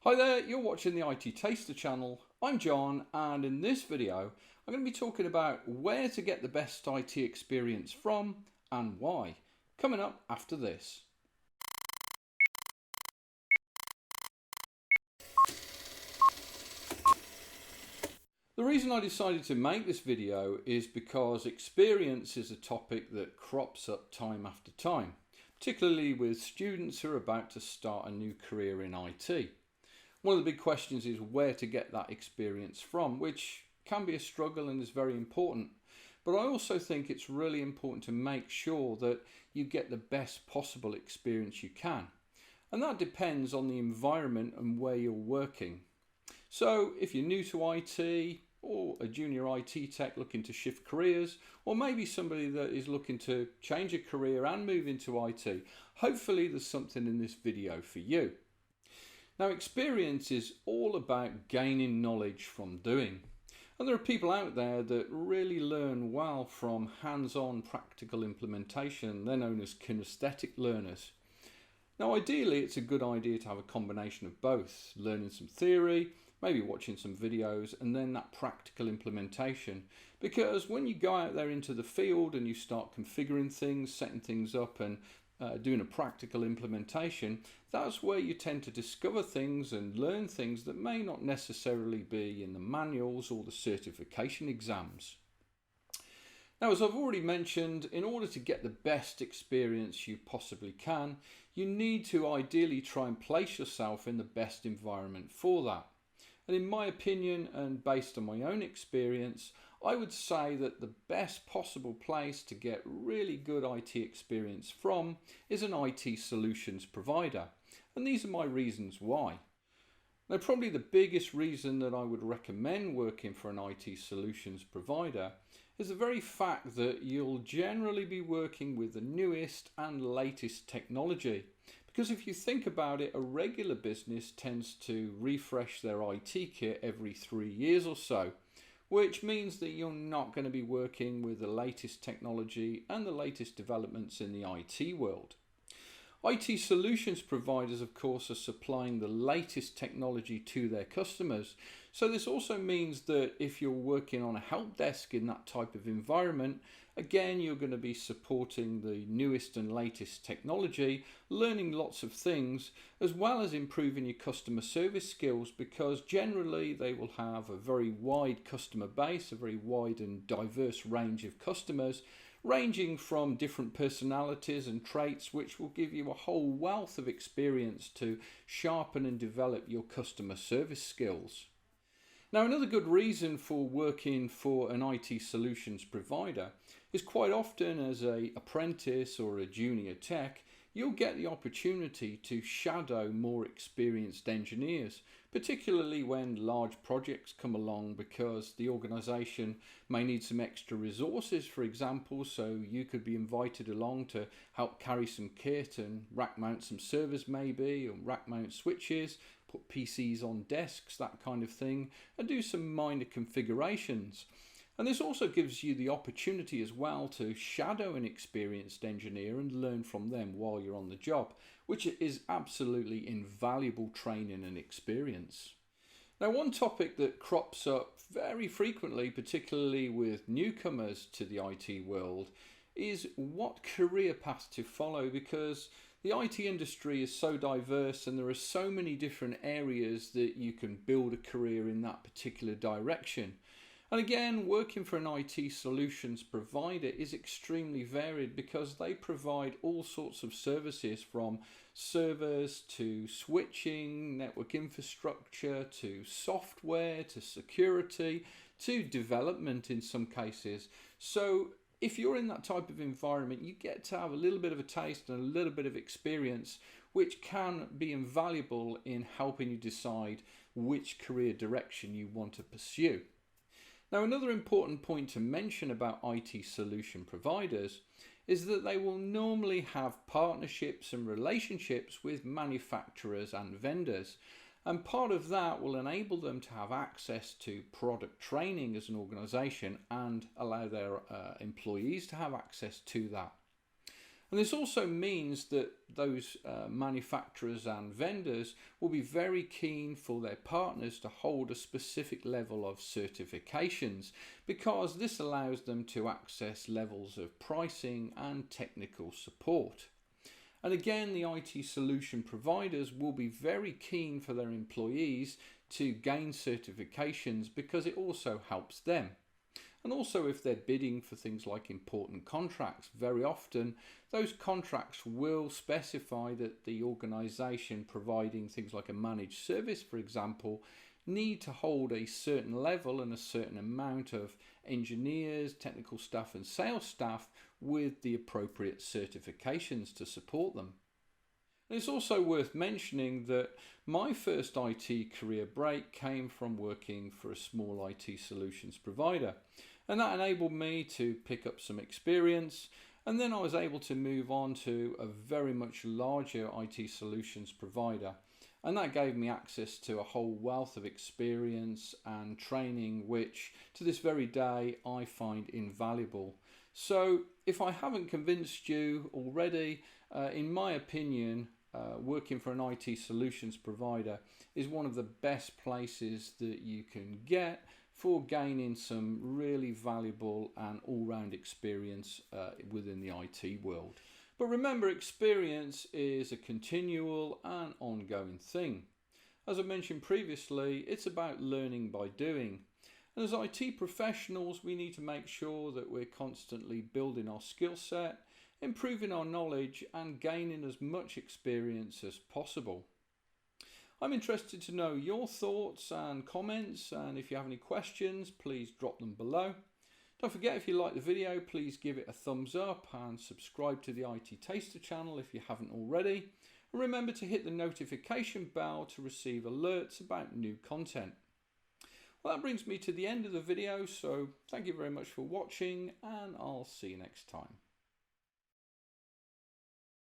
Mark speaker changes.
Speaker 1: Hi there, you're watching the IT Taster channel. I'm John, and in this video I'm going to be talking about where to get the best IT experience from and why, coming up after this. The reason I decided to make this video is because experience is a topic that crops up time after time, particularly with students who are about to start a new career in IT. One of the big questions is where to get that experience from, which can be a struggle and is very important. But I also think it's really important to make sure that you get the best possible experience you can. And that depends on the environment and where you're working. So if you're new to IT or a junior IT tech looking to shift careers, or maybe somebody that is looking to change a career and move into IT, hopefully there's something in this video for you. Now, experience is all about gaining knowledge from doing. And there are people out there that really learn well from hands-on practical implementation. They're known as kinesthetic learners. Now, ideally, it's a good idea to have a combination of both, learning some theory, maybe watching some videos, and then that practical implementation. Because when you go out there into the field and you start configuring things, setting things up, and doing a practical implementation, that's where you tend to discover things and learn things that may not necessarily be in the manuals or the certification exams. Now, as I've already mentioned, in order to get the best experience you possibly can, you need to ideally try and place yourself in the best environment for that. And in my opinion, and based on my own experience, I would say that the best possible place to get really good IT experience from is an IT solutions provider. And these are my reasons why. Now, probably the biggest reason that I would recommend working for an IT solutions provider is the very fact that you'll generally be working with the newest and latest technology. Because if you think about it, a regular business tends to refresh their IT kit every 3 years or so, which means that you're not going to be working with the latest technology and the latest developments in the IT world. IT solutions providers, of course, are supplying the latest technology to their customers. So this also means that if you're working on a help desk in that type of environment, again, you're going to be supporting the newest and latest technology, learning lots of things, as well as improving your customer service skills, because generally they will have a very wide customer base, a very wide and diverse range of customers, ranging from different personalities and traits, which will give you a whole wealth of experience to sharpen and develop your customer service skills. Now, another good reason for working for an IT solutions provider is quite often as an apprentice or a junior tech, you'll get the opportunity to shadow more experienced engineers, particularly when large projects come along, because the organization may need some extra resources, for example, so you could be invited along to help carry some kit and rack mount some servers maybe, or rack mount switches, put PCs on desks, that kind of thing, and do some minor configurations. And this also gives you the opportunity as well to shadow an experienced engineer and learn from them while you're on the job, which is absolutely invaluable training and experience. Now, one topic that crops up very frequently, particularly with newcomers to the IT world, is what career path to follow, because the IT industry is so diverse and there are so many different areas that you can build a career in that particular direction. And again, working for an IT solutions provider is extremely varied, because they provide all sorts of services, from servers to switching, network infrastructure, to software, to security, to development in some cases. So if you're in that type of environment, you get to have a little bit of a taste and a little bit of experience, which can be invaluable in helping you decide which career direction you want to pursue. Now, another important point to mention about IT solution providers is that they will normally have partnerships and relationships with manufacturers and vendors. And part of that will enable them to have access to product training as an organization and allow their employees to have access to that. And this also means that those manufacturers and vendors will be very keen for their partners to hold a specific level of certifications, because this allows them to access levels of pricing and technical support. And again, the IT solution providers will be very keen for their employees to gain certifications, because it also helps them. And also, if they're bidding for things like important contracts, very often those contracts will specify that the organisation providing things like a managed service, for example, need to hold a certain level and a certain amount of engineers, technical staff and sales staff with the appropriate certifications to support them. And it's also worth mentioning that my first IT career break came from working for a small IT solutions provider. And that enabled me to pick up some experience, and then I was able to move on to a very much larger IT solutions provider. And that gave me access to a whole wealth of experience and training, which to this very day I find invaluable. So if I haven't convinced you already, in my opinion, working for an IT solutions provider is one of the best places that you can get for gaining some really valuable and all-round experience within the IT world. But remember, experience is a continual and ongoing thing. As I mentioned previously, it's about learning by doing. And as IT professionals, we need to make sure that we're constantly building our skill set, improving our knowledge and gaining as much experience as possible. I'm interested to know your thoughts and comments, and if you have any questions, please drop them below. Don't forget, if you like the video, please give it a thumbs up and subscribe to the IT Taster channel if you haven't already. And remember to hit the notification bell to receive alerts about new content. Well, that brings me to the end of the video, so thank you very much for watching, and I'll see you next time.